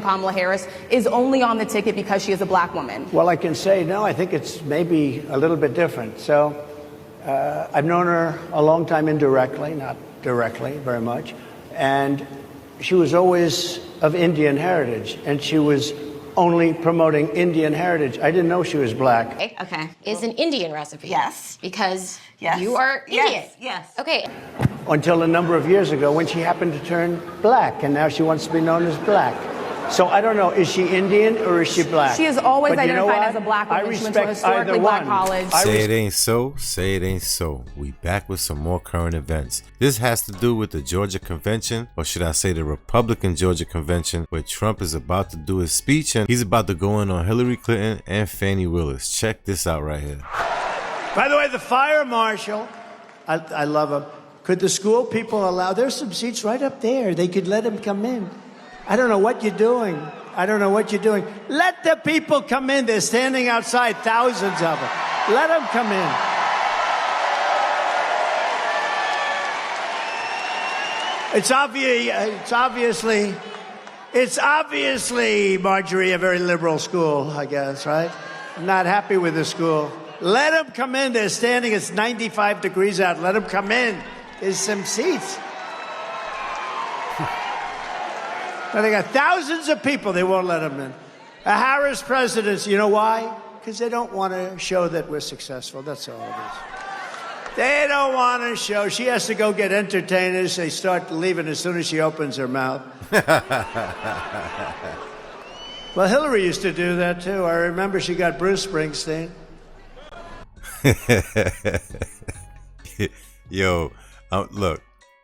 Kamala Harris is only on the ticket because she is a black woman? Well, I can say no. I think it's maybe a little bit different. So I've known her a long time indirectly, not directly very much. And she was always of Indian heritage, and she was only promoting Indian heritage. I didn't know she was black. Okay. Is an Indian recipe. Yes. Because Yes. you are Indian. Yes. Okay. Until a number of years ago when she happened to turn black, and now she wants to be known as black. So I don't know, is she Indian or is she black? She has always But you know identified what? as a black woman. I She went to a respect either historically black one. college. Say it ain't so, say it ain't so. We back with some more current events. This has to do with the Georgia Convention, or should I say the Republican Georgia Convention, where Trump is about to do his speech and he's about to go in on Hillary Clinton and Fani Willis. Check this out right here. By the way, the fire marshal, I love him. Could the school people allow, there's some seats right up there. They could let him come in. I don't know what you're doing. I don't know what you're doing. Let the people come in. They're standing outside, thousands of them. Let them come in. It's obviously, Marjorie, a very liberal school, I guess, right? I'm not happy with the school. Let them come in. They're standing. It's 95 degrees out. Let them come in. There's some seats. Now they got thousands of people. They won't let them in. A Harris presidency. You know why? Because they don't want to show that we're successful. That's all it is. They don't want to show. She has to go get entertainers. They start leaving as soon as she opens her mouth. Well, Hillary used to do that, too. I remember she got Bruce Springsteen. Yo, look,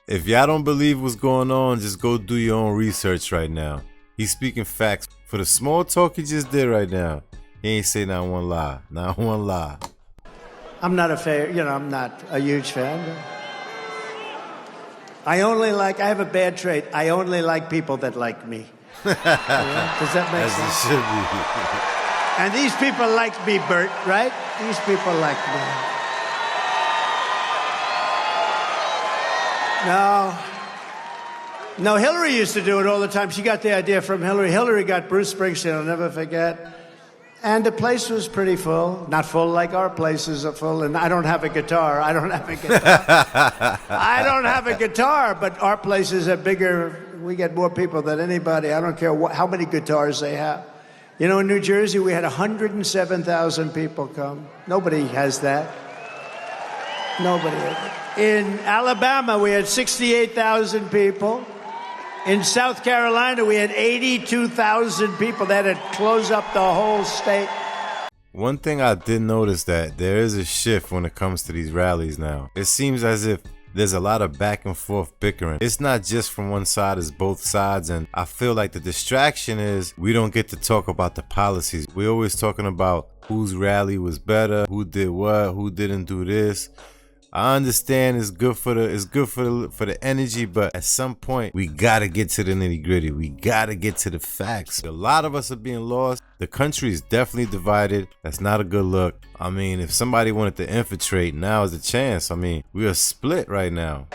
if y'all don't believe what's going on, just go do your own research right now. He's speaking facts. For the small talk he just did right now, he ain't say not one lie. Not one lie. I'm not I'm not a huge fan. I have a bad trait. I only like people that like me. Does that make sense? As it should be. And these people like me, Bert, right? These people like me. No, Hillary used to do it all the time. She got the idea from Hillary. Hillary got Bruce Springsteen, I'll never forget. And the place was pretty full. Not full like our places are full. And I don't have a guitar. I don't have a guitar, but our places are bigger. We get more people than anybody. I don't care how many guitars they have. You know, in New Jersey, we had 107,000 people come. Nobody has that. Nobody. In Alabama, we had 68,000 people. In South Carolina, we had 82,000 people. That had closed up the whole state. One thing I did notice that there is a shift when it comes to these rallies now. It seems as if there's a lot of back and forth bickering. It's not just from one side, it's both sides. And I feel like the distraction is we don't get to talk about the policies. We're always talking about whose rally was better, who did what, who didn't do this. I understand it's good for the energy, but at some point we gotta get to the nitty gritty. We gotta get to the facts. A lot of us are being lost. The country is definitely divided. That's not a good look. I mean, if somebody wanted to infiltrate, now is the chance. I mean, we are split right now.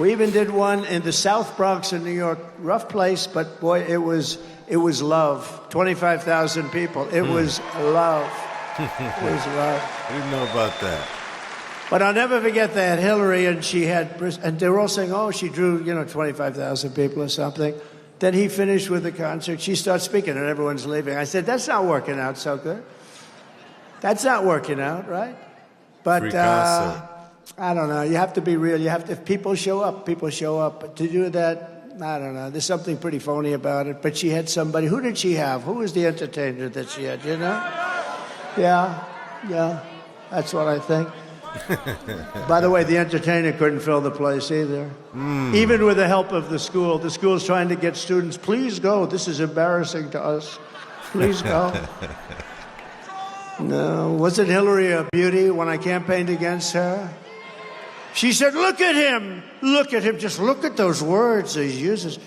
We even did one in the South Bronx in New York. Rough place, but boy, it was love. 25,000 people. It was love. It was love. I didn't know about that. But I'll never forget that Hillary, and they were all saying, oh, she drew, 25,000 people or something. Then he finished with the concert. She starts speaking, and everyone's leaving. I said, that's not working out so good. That's not working out, right? But I don't know. You have to be real. If people show up, people show up. But to do that, I don't know. There's something pretty phony about it. But she had somebody. Who did she have? Who was the entertainer that she had, Yeah. That's what I think. By the way, the entertainer couldn't fill the place either. Even with the help of the school. The school's trying to get students, please go. This is embarrassing to us. Please go. No. Wasn't Hillary a beauty when I campaigned against her? She said, look at him. Look at him. Just look at those words he uses.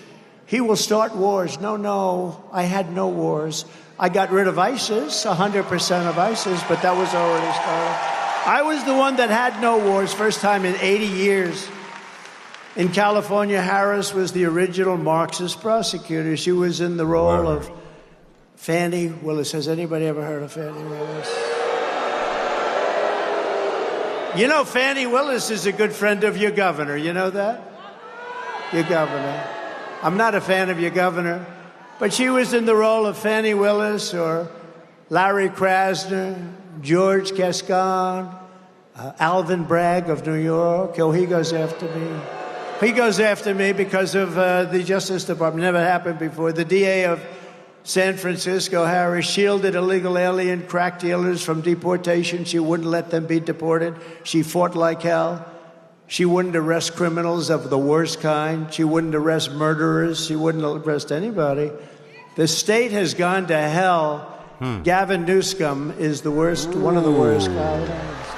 He will start wars. No. I had no wars. I got rid of ISIS, 100% of ISIS, but that was already started. I was the one that had no wars, first time in 80 years. In California, Harris was the original Marxist prosecutor. She was in the role of Fani Willis. Has anybody ever heard of Fani Willis? You know, Fani Willis is a good friend of your governor. You know that? Your governor. I'm not a fan of your governor, but she was in the role of Fani Willis or Larry Krasner, George Gascon, Alvin Bragg of New York. Oh, he goes after me. He goes after me because of the Justice Department. Never happened before. The DA of San Francisco, Harris, shielded illegal alien crack dealers from deportation. She wouldn't let them be deported. She fought like hell. She wouldn't arrest criminals of the worst kind. She wouldn't arrest murderers. She wouldn't arrest anybody. The state has gone to hell. Gavin Newsom is the worst, one of the worst guys.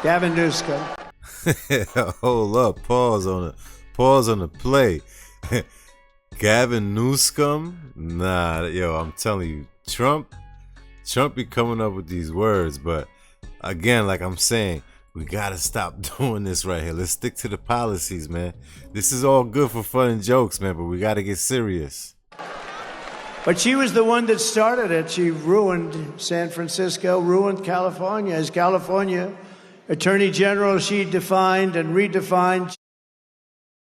Gavin Newsom. Hold up, pause on the play. Gavin Newsom? Nah, yo, I'm telling you, Trump be coming up with these words, but again, like I'm saying, we gotta stop doing this right here. Let's stick to the policies, man. This is all good for fun and jokes, man, but we gotta get serious. But she was the one that started it. She ruined San Francisco, ruined California. As California Attorney General, she defined and redefined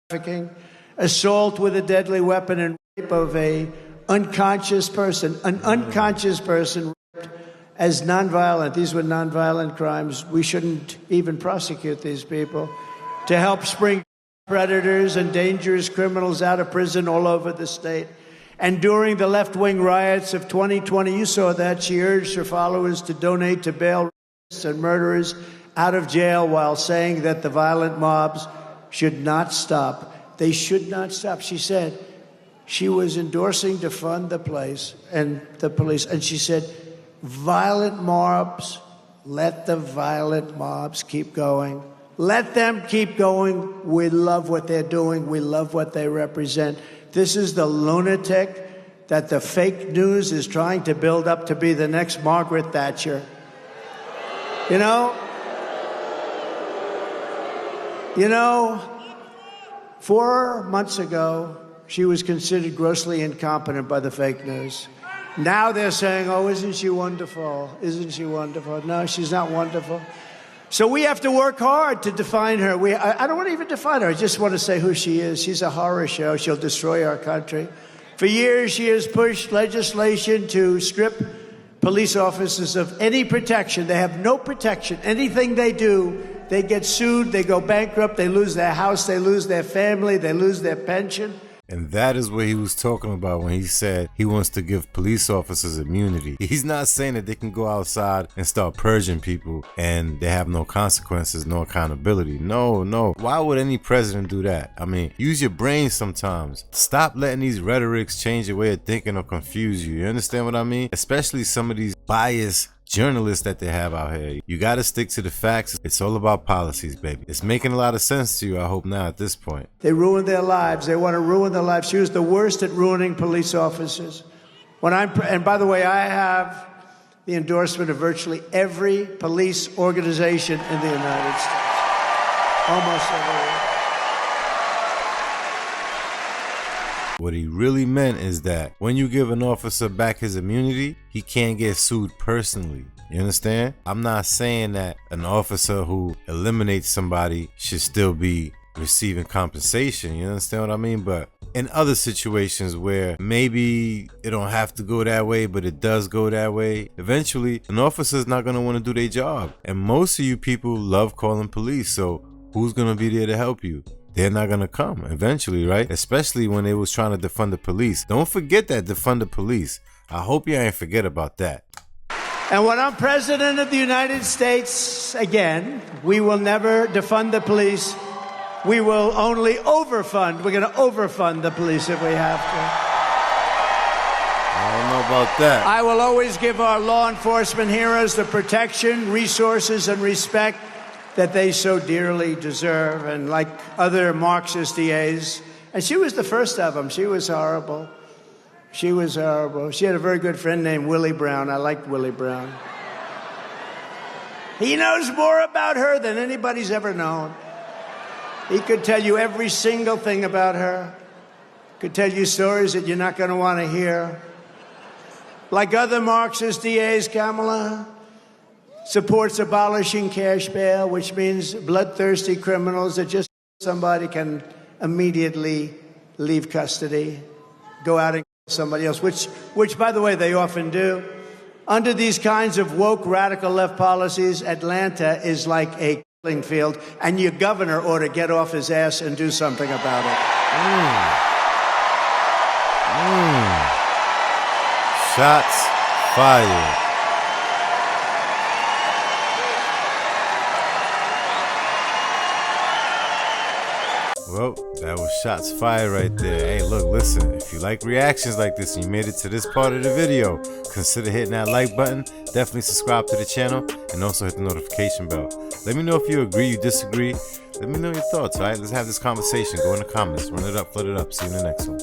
trafficking, assault with a deadly weapon, and rape of an unconscious person as nonviolent. These were nonviolent crimes. We shouldn't even prosecute these people. To help spring predators and dangerous criminals out of prison all over the state. And during the left-wing riots of 2020, you saw that, she urged her followers to donate to bail rapists and murderers out of jail while saying that the violent mobs should not stop. They should not stop. She said she was endorsing to fund the police, and she said, violent mobs, let the violent mobs keep going. Let them keep going. We love what they're doing. We love what they represent. This is the lunatic that the fake news is trying to build up to be the next Margaret Thatcher. You know, 4 months ago, she was considered grossly incompetent by the fake news. Now they're saying, oh, isn't she wonderful? Isn't she wonderful? No, she's not wonderful. So we have to work hard to define her. I don't want to even define her. I just want to say who she is. She's a horror show. She'll destroy our country. For years, she has pushed legislation to strip police officers of any protection. They have no protection. Anything they do, they get sued, they go bankrupt, they lose their house, they lose their family, they lose their pension. And that is what he was talking about when he said he wants to give police officers immunity. He's not saying that they can go outside and start purging people and they have no consequences, no accountability. No. Why would any president do that? I mean, use your brain sometimes. Stop letting these rhetorics change your way of thinking or confuse you. You understand what I mean? Especially some of these biased journalists that they have out here. You got to stick to the facts. It's all about policies, baby. It's making a lot of sense to you, I hope now at this point. They ruined their lives. They want to ruin their lives. She was the worst at ruining police officers. And by the way, I have the endorsement of virtually every police organization in the United States. Almost every. What he really meant is that when you give an officer back his immunity, he can't get sued personally. You understand? I'm not saying that an officer who eliminates somebody should still be receiving compensation. You understand what I mean? But in other situations where maybe it don't have to go that way, but it does go that way, eventually an officer's not going to want to do their job. And most of you people love calling police. So who's going to be there to help you? They're not going to come eventually, right? Especially when they was trying to defund the police. Don't forget that, defund the police. I hope you ain't forget about that. And when I'm president of the United States, again, we will never defund the police. We will only overfund. We're going to overfund the police if we have to. I don't know about that. I will always give our law enforcement heroes the protection, resources, and respect that they so dearly deserve, and like other Marxist DAs. And she was the first of them. She was horrible. She was horrible. She had a very good friend named Willie Brown. I liked Willie Brown. He knows more about her than anybody's ever known. He could tell you every single thing about her. Could tell you stories that you're not going to want to hear. Like other Marxist DAs, Kamala supports abolishing cash bail, which means bloodthirsty criminals that just somebody can immediately leave custody, go out and kill somebody else, which, by the way, they often do. Under these kinds of woke radical left policies, Atlanta is like a killing field, and your governor ought to get off his ass and do something about it. Shots fired. Well, that was shots fired right there. Hey, look, listen, if you like reactions like this and you made it to this part of the video, consider hitting that like button, definitely subscribe to the channel, and also hit the notification bell. Let me know if you agree, you disagree. Let me know your thoughts, all right? Let's have this conversation. Go in the comments, run it up, flood it up. See you in the next one.